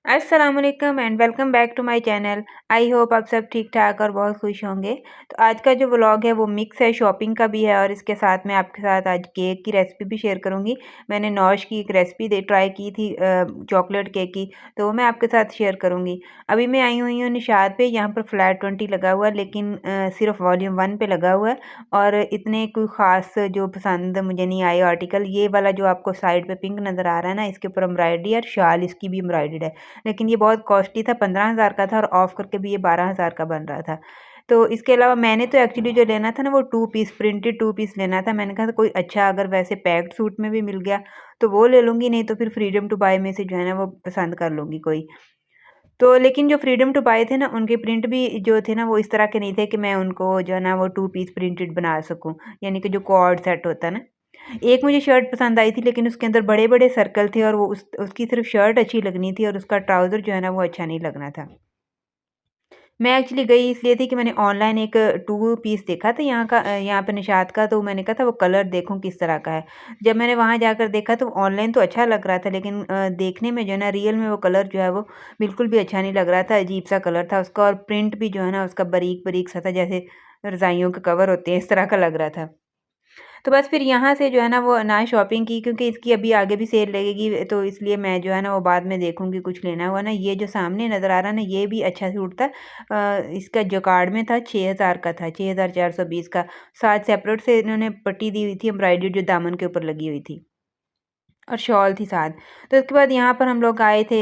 अस्सलाम वालेकुम and welcome back to my channel. I hope आप सब ठीक ठाक और बहुत खुश होंगे। तो आज का जो व्लॉग है वो मिक्स है, शॉपिंग का भी है और इसके साथ मैं आपके साथ आज केक की रेसिपी भी शेयर करूंगी। मैंने नौश की एक रेसिपी ट्राई की थी चॉकलेट केक की, तो वो मैं आपके साथ शेयर करूंगी। अभी मैं आई हुई हूँ निशात पे। यहाँ पर फ्लैट 20 लगा हुआ है, लेकिन सिर्फ वॉल्यूम 1 पे लगा हुआ है और इतने कोई ख़ास जो पसंद मुझे नहीं आए आर्टिकल। ये वाला जो आपको साइड पे पिंक नज़र आ रहा है ना, इसके ऊपर एम्ब्रॉयडरी और शाल इसकी भी एम्ब्रॉयडर्ड है, लेकिन ये बहुत कॉस्टली था, 15,000 का था और ऑफ करके भी ये 12,000 का बन रहा था। तो इसके अलावा मैंने तो एक्चुअली जो लेना था ना वो 2 पीस प्रिंटेड 2 पीस लेना था। मैंने कहा था कोई अच्छा अगर वैसे पैक्ड सूट में भी मिल गया तो वो ले लूँगी, नहीं तो फिर फ्रीडम टू बाय में से जो है ना वो पसंद कर लूँगी कोई। तो लेकिन जो फ्रीडम टू बाय थे ना उनके प्रिंट भी जो थे ना वो इस तरह के नहीं थे कि मैं उनको जो है ना वो 2 पीस प्रिंटेड बना सकूँ, यानी कि जो कॉर्ड सेट होता है ना। एक मुझे शर्ट पसंद आई थी, लेकिन उसके अंदर बड़े-बड़े सर्कल थे और वो उसकी सिर्फ़ शर्ट अच्छी लगनी थी और उसका ट्राउज़र जो है ना वो अच्छा नहीं लगना था। मैं एक्चुअली गई इसलिए थी कि मैंने ऑनलाइन एक 2 पीस देखा था यहाँ का, यहाँ पे निशात का, तो मैंने कहा था वो कलर देखूँ किस तरह का है। जब मैंने वहाँ जाकर देखा तो ऑनलाइन तो अच्छा लग रहा था, लेकिन देखने में जो है ना रियल में वो कलर जो है वो बिल्कुल भी अच्छा नहीं लग रहा था, अजीब-सा कलर था उसका और प्रिंट भी जो है ना उसका बारीक-बारीक सा था, जैसे रज़ाइयों के कवर होते हैं, इस तरह का लग रहा था। तो बस फिर यहाँ से जो है ना वो ना शॉपिंग की, क्योंकि इसकी अभी आगे भी सेल लगेगी, तो इसलिए मैं जो है ना वो बाद में देखूँगी कुछ लेना हुआ ना। ये जो सामने नज़र आ रहा है ना ये भी अच्छा सूट था। इसका जो कार्ड में था 6,000 का था, 6,420 का। साथ सेपरेट से इन्होंने पट्टी दी हुई थी एम्ब्रॉयडरी जो दामन के ऊपर लगी हुई थी। और शॉल थी साथ। तो उसके बाद यहाँ पर हम लोग आए थे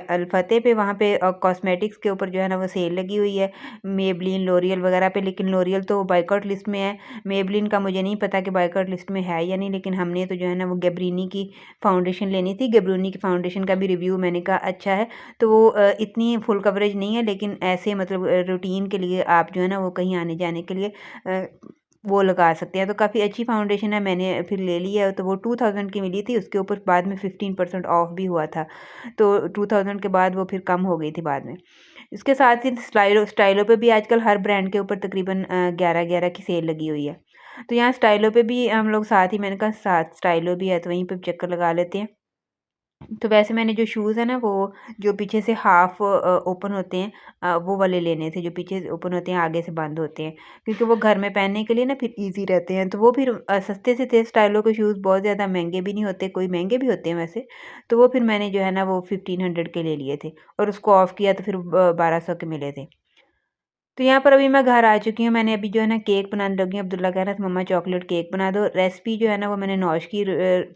अल-फतेह पे। वहाँ पे कॉस्मेटिक्स के ऊपर जो है ना वो सेल लगी हुई है, मेबलिन, लॉरियल वगैरह पे। लेकिन लॉरियल तो बायकॉट लिस्ट में है। मेबलिन का मुझे नहीं पता कि बायकॉट लिस्ट में है या नहीं, लेकिन हमने तो जो है ना वो गैब्रिनी की फाउंडेशन लेनी थी। गैब्रिनी की फाउंडेशन का भी रिव्यू मैंने कहा अच्छा है। तो वो इतनी फुल कवरेज नहीं है, लेकिन ऐसे मतलब रूटीन के लिए आप जो है ना वो कहीं आने-जाने के लिए अ, वो लगा सकते हैं। तो काफ़ी अच्छी फाउंडेशन है, मैंने फिर ले ली है। तो वो 2000 की मिली थी, उसके ऊपर बाद में 15% ऑफ भी हुआ था। तो 2000 के बाद वो फिर कम हो गई थी बाद में। इसके साथ ही स्टाइलो स्टाइलो पे भी आजकल हर ब्रांड के ऊपर तकरीबन 11-11 की सेल लगी हुई है। तो यहाँ स्टाइलो पे भी हम लोग साथ ही, मैंने कहा साथ स्टाइलो भी है तो वहीं पे चक्कर लगा लेते हैं। तो वैसे मैंने जो शूज़ है ना वो जो पीछे से हाफ़ ओपन होते हैं, वो वाले लेने थे, जो पीछे से ओपन होते हैं आगे से बंद होते हैं, क्योंकि वो घर में पहनने के लिए ना फिर ईज़ी रहते हैं। तो वो फिर सस्ते से थे। स्टाइलो के शूज़ बहुत ज़्यादा महँगे भी नहीं होते, कोई महँगे भी होते हैं वैसे। तो वो फिर मैंने जो है ना वो 1500 के ले लिए थे और उसको ऑफ़ किया तो फिर 1200 के मिले थे। तो यहाँ पर अभी मैं घर आ चुकी हूँ। मैंने अभी जो है ना केक बनाने लगी हूँ। अब्दुल्ला कह रहा था मम्मा चॉकलेट केक बना दो। रेसिपी जो है ना वो मैंने नौश की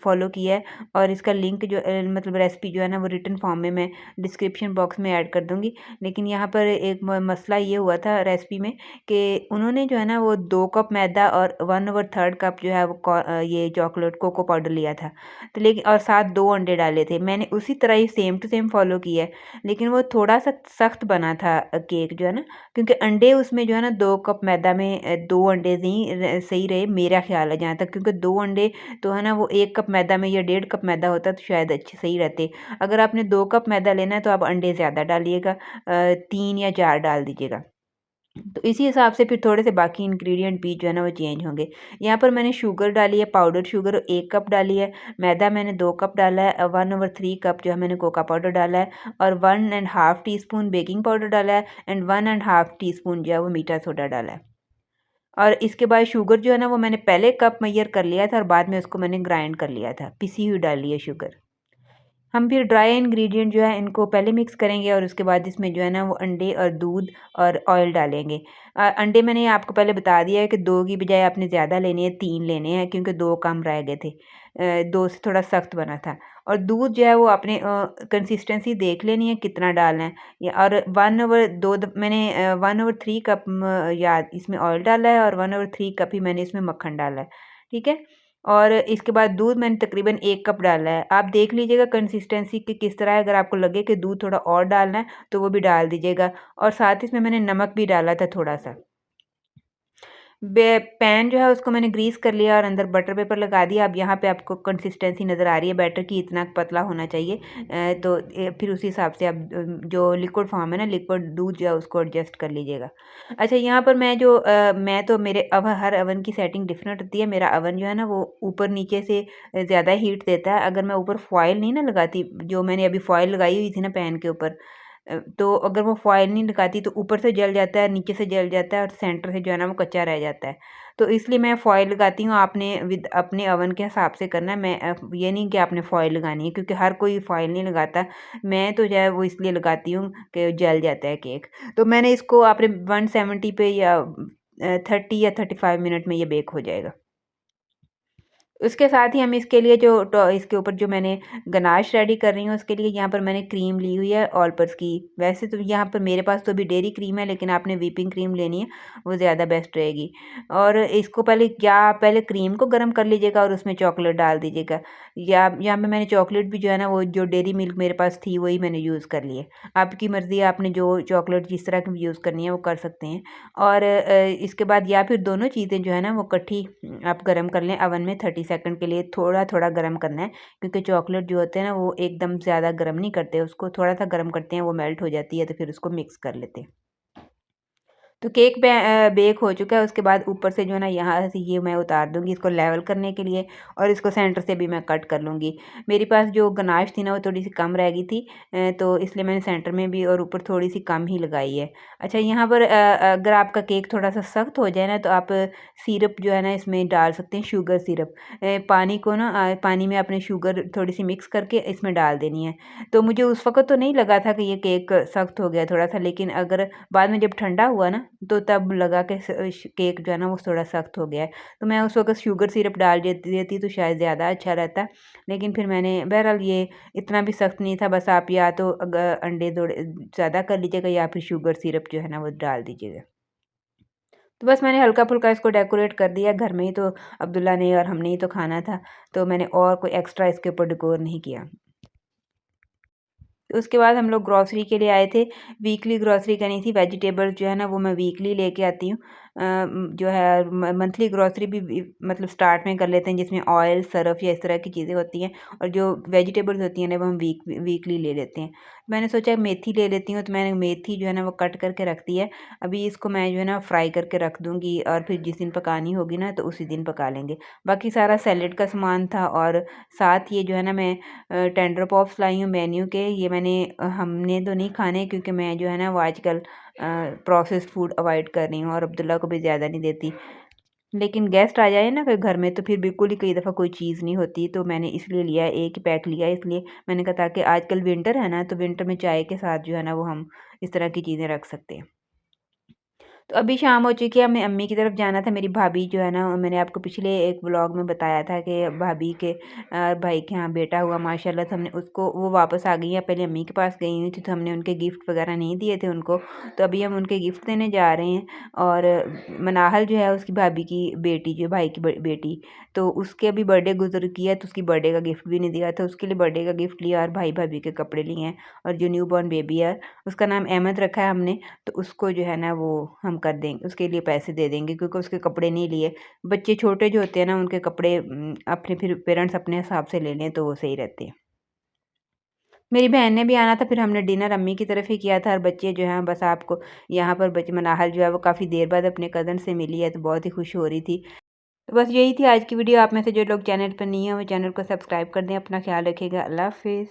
फॉलो की है और इसका लिंक जो मतलब रेसिपी जो है ना वो रिटन फॉर्म में मैं डिस्क्रिप्शन बॉक्स में ऐड कर दूँगी। लेकिन यहाँ पर एक मसला ये हुआ था रेसिपी में कि उन्होंने जो है ना वो 2 कप मैदा और 1/3 कप जो है वो ये चॉकलेट कोको पाउडर लिया था। तो लेकिन और साथ 2 अंडे डाले थे। मैंने उसी तरह ही सेम टू सेम फॉलो किया है, लेकिन वो थोड़ा-सा सख्त बना था केक जो है ना, क्योंकि अंडे उसमें जो है ना 2 कप मैदा में 2 अंडे नहीं सही रहे, मेरा ख्याल है जहाँ तक, क्योंकि 2 अंडे तो है ना वो 1 कप मैदा में या 1.5 कप मैदा होता तो शायद अच्छे सही रहते। अगर आपने 2 कप मैदा लेना है तो आप अंडे ज़्यादा डालिएगा, 3 या 4 डाल दीजिएगा। तो इसी हिसाब से फिर थोड़े से बाकी इंग्रेडिएंट भी जो है ना वो चेंज होंगे। यहाँ पर मैंने शुगर डाली है, पाउडर शुगर 1 कप डाली है, मैदा मैंने 2 कप डाला है, 1/3 कप जो है मैंने कोका पाउडर डाला है और 1 and half T-spoon baking powder डाला है एंड 1 एंड हाफ टी-स्पून जो है वो मीठा सोडा डाला है। और इसके बाद शुगर जो है ना वो मैंने पहले कप मेजर कर लिया था और बाद में उसको मैंने ग्राइंड कर लिया था, पिसी हुई डाली है शुगर। हम फिर ड्राई इंग्रेडिएंट जो है इनको पहले मिक्स करेंगे और उसके बाद इसमें जो है ना वो अंडे और दूध और ऑयल डालेंगे। अंडे मैंने आपको पहले बता दिया है कि 2 की बजाय आपने ज़्यादा लेने हैं, 3 लेने हैं, क्योंकि 2 कम रह गए थे। 2 से थोड़ा सख्त बना था। और दूध जो है वो आपने कंसिस्टेंसी देख लेनी है कितना डालना है। या और 1/2 मैंने 1/3 कप या इसमें ऑयल डाला है और 1/3 कप ही मैंने इसमें मक्खन डाला है। ठीक है? और इसके बाद दूध मैंने तकरीबन 1 कप डाला है। आप देख लीजिएगा कंसिस्टेंसी कि किस तरह है, अगर आपको लगे कि दूध थोड़ा और डालना है तो वो भी डाल दीजिएगा और साथ ही इसमें मैंने नमक भी डाला था थोड़ा-सा। पैन जो है उसको मैंने ग्रीस कर लिया और अंदर बटर पेपर लगा दिया। अब यहाँ पे आपको कंसिस्टेंसी नज़र आ रही है बैटर की, इतना पतला होना चाहिए। तो फिर उसी हिसाब से आप जो लिक्विड फॉर्म है ना, लिक्विड दूध जो है उसको एडजस्ट कर लीजिएगा। अच्छा, यहाँ पर मैं तो मेरे हर अवन की सेटिंग डिफरेंट होती है। मेरा अवन जो है ना वो ऊपर नीचे से ज़्यादा हीट देता है। अगर मैं ऊपर फॉइल नहीं ना लगाती, जो मैंने अभी फॉइल लगाई हुई थी ना पैन के ऊपर, तो अगर वो फॉइल नहीं लगाती तो ऊपर से जल जाता है, नीचे से जल जाता है और सेंटर से जो है ना वो कच्चा रह जाता है। तो इसलिए मैं फ़ॉइल लगाती हूँ। आपने विद अपने ओवन के हिसाब से करना है। मैं ये नहीं कि आपने फ़ॉइल लगानी है, क्योंकि हर कोई फ़ॉइल नहीं लगाता। मैं तो जो है वो इसलिए लगाती हूँ कि जल जाता है केक। तो मैंने इसको आपने 170 पे या 30 या 35 मिनट में ये बेक हो जाएगा। उसके साथ ही हम इसके लिए इसके ऊपर जो मैंने गनाश रेडी कर रही हूँ, उसके लिए यहाँ पर मैंने क्रीम ली हुई है ऑल पर्स की। वैसे तो यहाँ पर मेरे पास तो अभी डेयरी क्रीम है, लेकिन आपने व्हिपिंग क्रीम लेनी है, वो ज़्यादा बेस्ट रहेगी। और इसको पहले क्रीम को गर्म कर लीजिएगा और उसमें चॉकलेट डाल दीजिएगा। या यहाँ पे मैंने चॉकलेट भी जो है ना वो जो डेयरी मिल्क मेरे पास थी वही मैंने यूज़ कर ली है। आपकी मर्ज़ी है, आपने जो चॉकलेट जिस तरह की यूज़ करनी है वो कर सकते हैं। और इसके बाद या फिर दोनों चीज़ें जो है ना वो इकट्ठी आप गरम कर लें अवन में 30 सेकंड के लिए। थोड़ा-थोड़ा गरम करना है, क्योंकि चॉकलेट जो होते हैं ना वो एकदम ज़्यादा गरम नहीं करते, उसको थोड़ा-सा गरम करते हैं, वो मेल्ट हो जाती है, तो फिर उसको मिक्स कर लेते हैं। तो केक बेक हो चुका है। उसके बाद ऊपर से जो है ना यहाँ से ये मैं उतार दूँगी इसको लेवल करने के लिए, और इसको सेंटर से भी मैं कट कर लूँगी। मेरे पास जो गनाश थी ना वो थोड़ी-सी कम रह गई थी, तो इसलिए मैंने सेंटर में भी और ऊपर थोड़ी-सी कम ही लगाई है। अच्छा, यहाँ पर अगर आपका केक थोड़ा-सा सख्त हो जाए ना तो आप सिरप जो है ना इसमें डाल सकते हैं, शुगर सिरप। पानी में आपने शुगर थोड़ी-सी मिक्स करके इसमें डाल देनी है। तो मुझे उस वक़्त तो नहीं लगा था कि ये केक सख्त हो गया थोड़ा-सा, लेकिन अगर बाद में जब ठंडा हुआ ना तो तब लगा कि केक जो है ना वो थोड़ा सख्त हो गया है। तो मैं उस वक़्त शुगर सिरप डाल देती तो शायद ज़्यादा अच्छा रहता। लेकिन फिर मैंने बहरहाल ये इतना भी सख्त नहीं था। बस आप या तो अंडे थोड़े ज़्यादा कर लीजिएगा या फिर शुगर सिरप जो है ना वो डाल दीजिएगा। तो बस मैंने हल्का-फुल्का इसको डेकोरेट कर दिया। घर में ही तो अब्दुल्ला ने और हमने ही तो खाना था, तो मैंने और कोई एक्स्ट्रा इसके ऊपर डेकोर नहीं किया। उसके बाद हम लोग ग्रॉसरी के लिए आए थे। वीकली ग्रॉसरी करनी थी। वेजिटेबल्स जो है ना वो मैं वीकली लेके आती हूँ। जो है मंथली ग्रॉसरी भी मतलब स्टार्ट में कर लेते हैं, जिसमें ऑयल, सर्फ़ या इस तरह की चीज़ें होती हैं, और जो वेजिटेबल्स होती हैं ना वो हम वीकली ले लेते हैं। मैंने सोचा मेथी ले लेती हूँ, तो मैंने मेथी जो है ना वो कट करके रख दी है। अभी इसको मैं जो है ना फ्राई करके रख दूँगी, और फिर जिस दिन पकानी होगी ना तो उसी दिन पका लेंगे। बाकी सारा सैलेड का सामान था, और साथ ये जो है ना मैं टेंडर पॉप्स लाई हूँ मेन्यू के। ये हमने तो नहीं खाने, क्योंकि मैं जो है ना वो आजकल प्रोसेस्ड फूड अवॉइड कर रही हूँ और अब्दुल्ला को भी ज़्यादा नहीं देती। लेकिन गेस्ट आ जाए ना कोई घर में तो फिर बिल्कुल ही कई दफ़ा कोई चीज़ नहीं होती, तो मैंने इसलिए लिया है, एक ही पैक लिया है। इसलिए मैंने कहा ताकि आजकल विंटर है ना, तो विंटर में चाय के साथ जो है ना वो हम इस तरह की चीज़ें रख सकते हैं। तो अभी शाम हो चुकी है, हमें अम्मी की तरफ जाना था। मेरी भाभी जो है ना, मैंने आपको पिछले एक व्लॉग में बताया था कि भाभी के भाई के यहाँ बेटा हुआ माशाल्लाह, तो हमने उसको वो वापस आ गई हैं। पहले अम्मी के पास गई हुई थी, तो हमने उनके गिफ्ट वगैरह नहीं दिए थे उनको, तो अभी हम उनके गिफ्ट देने जा रहे हैं। और मनाहल जो है उसकी भाभी की बेटी, जो भाई की बेटी, तो उसके अभी बर्थडे गुजर किया, तो उसकी बर्थडे का गिफ्ट भी नहीं दिया था। उसके लिए बर्थडे का गिफ्ट लिया और भाई भाभी के कपड़े लिए हैं। और जो न्यू बॉर्न बेबी है उसका नाम अहमद रखा है हमने, तो उसको जो है ना वो हम कर देंगे, उसके लिए पैसे दे देंगे, क्योंकि उसके कपड़े नहीं लिए। बच्चे छोटे जो होते हैं ना उनके कपड़े अपने फिर पेरेंट्स अपने हिसाब से ले लें तो वो सही रहते हैं। मेरी बहन ने भी आना था, फिर हमने डिनर अम्मी की तरफ ही किया था। और बच्चे जो हैं बस आपको यहाँ पर बच्चे मनाहल जो है वो काफ़ी देर बाद अपने कज़न से मिली है, तो बहुत ही खुश हो रही थी। तो बस यही थी आज की वीडियो। आप में से जो लोग चैनल पर नहीं हैं वो चैनल को सब्सक्राइब कर दें। अपना ख्याल रखिएगा। अल्लाह हाफ़िज़।